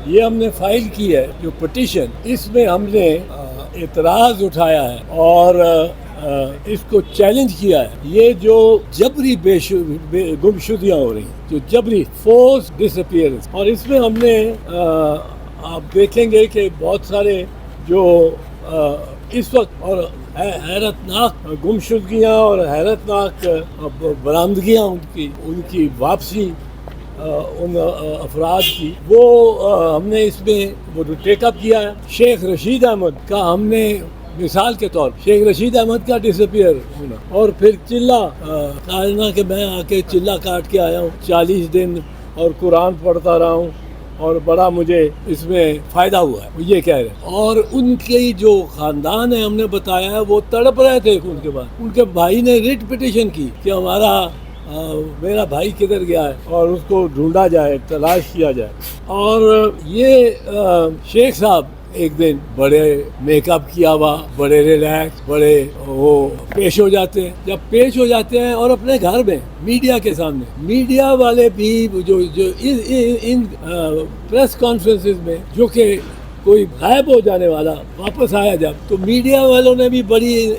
یہ ہم نے فائل کی ہے جو پٹیشن، اس میں ہم نے اعتراض اٹھایا ہے اور اس کو چیلنج کیا ہے. یہ جو جبری گمشدیاں ہو رہی ہیں، جو جبری فورس ڈس اپیئرنس، اور اس میں ہم نے آپ دیکھیں گے کہ بہت سارے جو اس وقت اور حیرت ناک گمشدگیاں اور حیرت ناک برآمدگیاں ان کی واپسی ان افراد کی، وہ ہم نے اس میں وہ ٹیک اپ کیا ہے. شیخ رشید احمد کا ہم نے مثال کے طور شیخ رشید احمد کا ڈس اپیئر ہونا، اور پھر چلہ کہنا کہ میں آ کے چلہ کاٹ کے آیا ہوں 40 دن اور قرآن پڑھتا رہا ہوں اور بڑا مجھے اس میں فائدہ ہوا ہے، وہ یہ کہہ رہے ہیں. اور ان کی جو خاندان ہے ہم نے بتایا ہے وہ تڑپ رہے تھے ان کے بعد. ان کے بھائی نے ریٹ پٹیشن کی کہ میرا بھائی کدھر گیا ہے اور اس کو ڈھونڈا جائے، تلاش کیا جائے. اور یہ شیخ صاحب ایک دن بڑے میک اپ کیا ہوا، بڑے ریلیکس، بڑے وہ پیش ہو جاتے ہیں. جب پیش ہو جاتے ہیں اور اپنے گھر میں میڈیا کے سامنے، میڈیا والے بھی جو ان پریس کانفرنسز میں جو کہ کوئی غائب ہو جانے والا واپس آیا جب، تو میڈیا والوں نے بھی بڑی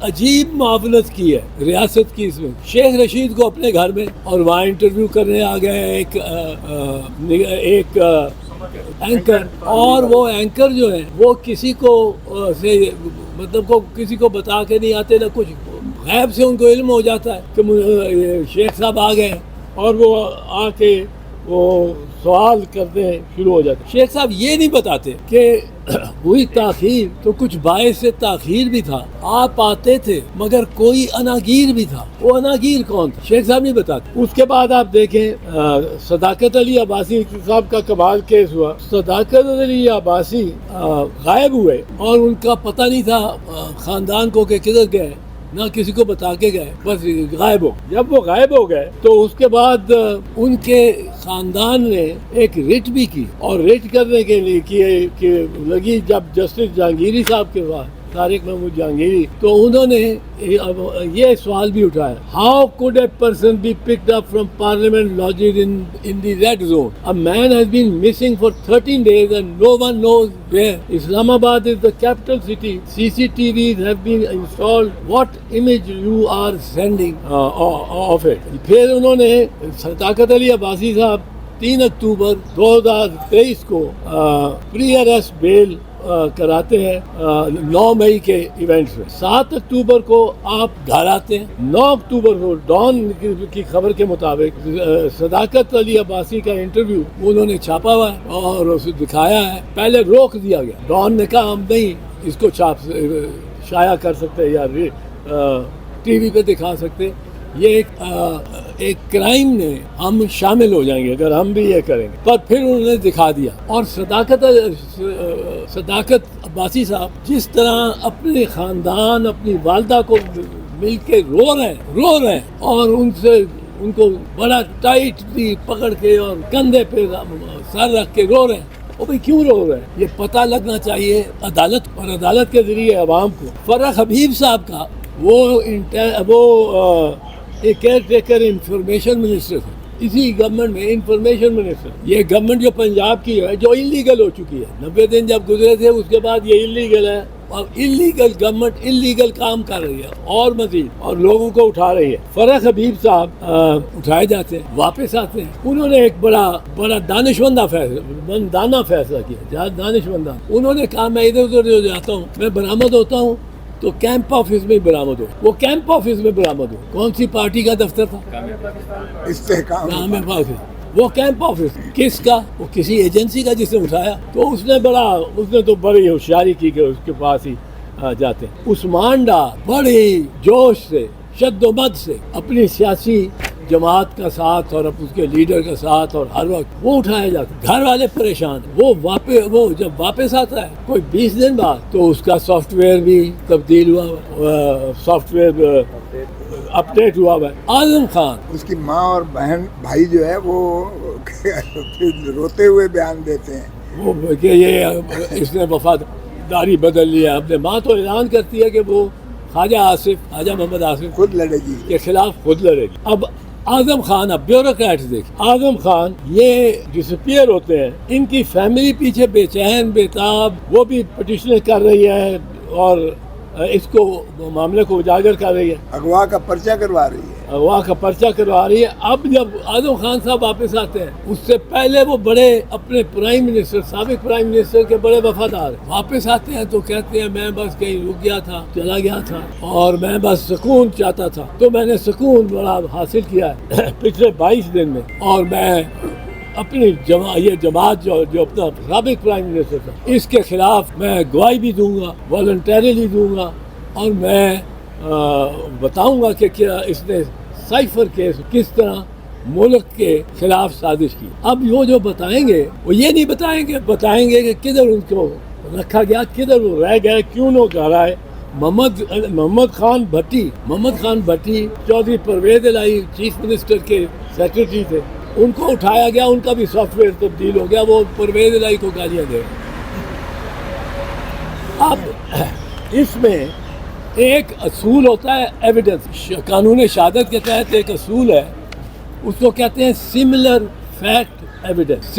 عجیب معاونت کی ہے ریاست کی. اس میں شیخ رشید کو اپنے گھر میں اور وہاں انٹرویو کرنے آ گئے ایک اینکر، اور وہ اینکر جو ہے وہ کسی کو کسی کو بتا کے نہیں آتے، نہ کچھ غیب سے ان کو علم ہو جاتا ہے کہ شیخ صاحب آ گئے، اور وہ آ کے وہ سوال کرتے ہیں، شروع ہو جاتے ہیں. شیخ صاحب یہ نہیں بتاتے کہ ہوئی تاخیر تو کچھ باعث سے تاخیر بھی تھا، آپ آتے تھے مگر کوئی اناگیر بھی تھا. وہ اناگیر کون تھا شیخ صاحب نہیں بتاتے. اس کے بعد آپ دیکھیں صداقت علی عباسی صاحب کا کمال کیس ہوا. صداقت علی عباسی غائب ہوئے اور ان کا پتہ نہیں تھا خاندان کو کہ کدھر گئے، نہ کسی کو بتا کے گئے، بس غائب ہو. جب وہ غائب ہو گئے تو اس کے بعد ان کے خاندان نے ایک ریٹ بھی کی، اور ریٹ کرنے کے لیے کہ لگی جب جسٹس جہانگیری صاحب کے بعد طارق محمود جہانگیری، تو انہوں نے یہ سوال بھی اٹھایا، how could a person be picked up from parliament lodged in the red zone. A man has been missing for 13 days and no one knows where. Islamabad is the capital city. CCTVs have been installed. What image you are sending of it? پھر انہوں نے صداقت علی عباسی صاحب 3 اکتوبر 2023 کو پری arrest بیل کراتے ہیں 9 مئی کے events میں. 7 اکتوبر کو آپ گھر آتے ہیں. 9 اکتوبر کو ڈان کی خبر کے مطابق صداقت علی عباسی کا انٹرویو انہوں نے چھاپا ہوا ہے اور اسے دکھایا ہے. پہلے روک دیا گیا، ڈان نے کہا ہم نہیں اس کو شائع کر سکتے یا ٹی وی پہ دکھا سکتے، یہ ایک کرائم میں ہم شامل ہو جائیں گے اگر ہم بھی یہ کریں گے. پر پھر انہوں نے دکھا دیا. اور صداقت عباسی صاحب جس طرح اپنے خاندان، اپنی والدہ کو مل کے رو رہے ہیں اور ان کو بڑا ٹائٹلی پکڑ کے اور کندھے پہ سر رکھ کے رو رہے ہیں. وہ بھائی کیوں رو رہے ہیں؟ یہ پتہ لگنا چاہیے عدالت، اور عدالت کے ذریعے عوام کو. فرح حبیب صاحب کا وہ ایک کیئر ٹیکر انفارمیشن منسٹر تھے اسی گورنمنٹ میں، انفارمیشن منسٹر. یہ گورنمنٹ جو پنجاب کی ہے جو انلیگل ہو چکی ہے، 90 دن جب گزرے تھے اس کے بعد یہ انلیگل ہے، اور انلیگل گورنمنٹ انلیگل کام کر رہی ہے اور مزید، اور لوگوں کو اٹھا رہی ہے. فرح حبیب صاحب اٹھائے جاتے ہیں، واپس آتے ہیں. انہوں نے ایک بڑا دانشمندانہ فیصلہ کیا، دانشمندانہ. انہوں نے کہا میں ادھر ادھر جو جاتا ہوں میں برآمد ہوتا ہوں تو کیمپ آفس میں برآمد ہو. وہ کیمپ آفس میں برآمد ہو کون سی پارٹی کا دفتر تھا؟ استحکام آفس. وہ کیمپ آفس کس کا؟ وہ کسی ایجنسی کا جس نے اٹھایا. تو اس نے تو بڑی ہوشیاری کی کہ اس کے پاس ہی جاتے ہیں. عثمان ڈار بڑے جوش سے، شد و مد سے اپنی سیاسی جماعت کا ساتھ اور اس کے لیڈر کا ساتھ، اور ہر وقت وہ اٹھایا جاتا. گھر والے پریشان. وہ جب واپس آتا ہے کوئی 20 دن بعد تو اس کا سافٹ ویئر بھی تبدیل ہوا، سافٹ ویئر اپڈیٹ ہوا ہے. اعظم خان اس کی ماں اور بہن بھائی جو ہے وہ روتے ہوئے بیان دیتے ہیں وہ کہ یہ اس نے وفاداری بدل لیا. اپنے ماں تو اعلان کرتی ہے کہ وہ خواجہ محمد آصف خود لڑے گی کے خلاف خود لڑے گی. اب اعظم خان، اب بیوروکریٹس دیکھ، اعظم خان یہ ڈسپیئر ہوتے ہیں، ان کی فیملی پیچھے بے چین بےتاب، وہ بھی پٹیشن کر رہی ہے اور اس کو معاملے کو اجاگر کر رہی ہے، اغوا کا پرچہ کروا رہی ہے، اغوا کا پرچہ کروا رہی ہے۔ اب جب اعظم خان صاحب واپس آتے ہیں، اس سے پہلے وہ بڑے اپنے پرائم منسٹر، سابق پرائم منسٹر کے بڑے وفادار ہیں، واپس آتے ہیں تو کہتے ہیں میں بس کہیں رک گیا تھا، چلا گیا تھا اور میں بس سکون چاہتا تھا، تو میں نے سکون بڑا حاصل کیا ہے پچھلے 22 دن میں، اور میں اپنی یہ جماعت جو اپنا سابق پرائم منسٹر تھا، اس کے خلاف میں گواہی بھی دوں گا، والنٹریلی دوں گا، اور میں بتاؤں گا کہ کیا اس نے سائفر کیس کس طرح ملک کے خلاف سازش کی۔ اب وہ جو بتائیں گے وہ یہ نہیں بتائیں گے کہ کدھر ان کو رکھا گیا، کدھر وہ رہ گئے، کیوں نہ گھر آئے۔ محمد خان بھٹی چودھری پرویز الہی چیف منسٹر کے سیکرٹری تھے، ان کو اٹھایا گیا، ان کا بھی سافٹ ویئر تبدیل ہو گیا، وہ پرویز الہی کو گالیاں دے رہے۔ اب اس میں ایک اصول ہوتا ہے ایویڈنس، قانون شہادت کے تحت ایک اصول ہے، اس کو کہتے ہیں سملر فیکٹ ایویڈنس۔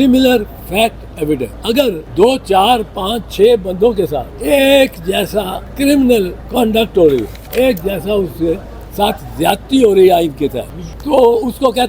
اگر 2 4 5 6 بندوں کے ساتھ ایک جیسا کرمنل کانڈکٹ ہو رہی ہے، ایک جیسا اس کے ساتھ زیادتی ہو رہی ہے آئین کے تحت، تو اس کو کہتے ہیں